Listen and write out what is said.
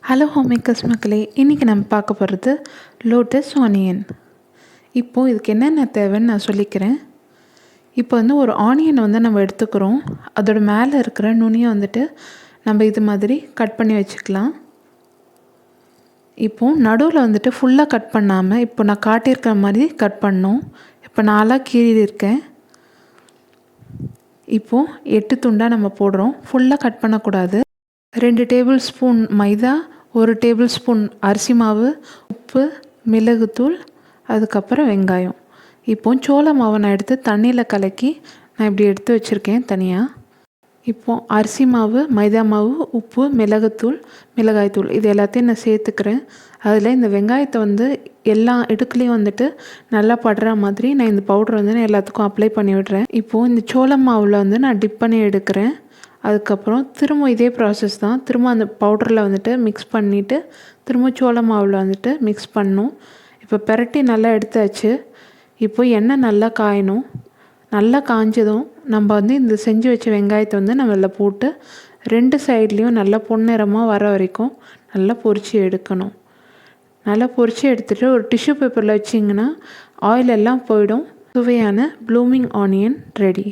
Hello homemakers மக்களே, இன்றைக்கி நம்ம பார்க்க போகிறது லோட்டஸ் ஆனியன். இப்போது இதுக்கு என்னென்ன தேவைன்னு நான் சொல்லிக்கிறேன். இப்போ ஒரு ஆனியனை நம்ம எடுத்துக்கிறோம். அதோட மேலே இருக்கிற நுனியை நம்ம இது மாதிரி கட் பண்ணி வச்சுக்கலாம். இப்போது நடுவில் ஃபுல்லாக கட் பண்ணாமல் இப்போ நான் காட்டியிருக்கிற மாதிரி கட் பண்ணோம். இப்போ நாளாக கீறியிருக்கேன். இப்போது 8 துண்டாக நம்ம போடுறோம். ஃபுல்லாக கட் பண்ணக்கூடாது. 2 டேபிள் ஸ்பூன் மைதா, 1 டேபிள் ஸ்பூன் அரிசி மாவு, உப்பு, மிளகுத்தூள், அதுக்கப்புறம் வெங்காயம். இப்போது சோள மாவை நான் எடுத்து தண்ணியில் கலக்கி நான் இப்படி எடுத்து வச்சுருக்கேன் தனியாக. இப்போது அரிசி மாவு, மைதா மாவு, உப்பு, மிளகுத்தூள், மிளகாய்த்தூள் இது எல்லாத்தையும் நான் சேர்த்துக்கிறேன். அதில் இந்த வெங்காயத்தை எல்லா இடுக்குலேயும் நல்லா படுற மாதிரி நான் இந்த பவுடரை நான் எல்லாத்துக்கும் அப்ளை பண்ணி விடுறேன். இப்போது இந்த சோள மாவில் நான் டிப் பண்ணி எடுக்கிறேன். அதுக்கப்புறம் திரும்ப இதே ப்ராசஸ் தான். திரும்ப அந்த பவுடரில் மிக்ஸ் பண்ணிவிட்டு திரும்ப சோள மாவில் மிக்ஸ் பண்ணணும். இப்போ பெரட்டி நல்லா எடுத்தாச்சு. இப்போ எண்ணெய் நல்லா காயணும். நல்லா காஞ்சதும் நம்ம இந்த செஞ்சு வச்ச வெங்காயத்தை நம்ம இதில் போட்டு 2 சைட்லேயும் நல்லா பொன்னிறமாக வர வரைக்கும் நல்லா பொரித்து எடுக்கணும். நல்லா பொரித்து எடுத்துகிட்டு ஒரு டிஷ்யூ பேப்பரில் வச்சிங்கன்னா ஆயில் எல்லாம் போயிடும். சுவையான ப்ளூமிங் ஆனியன் ரெடி.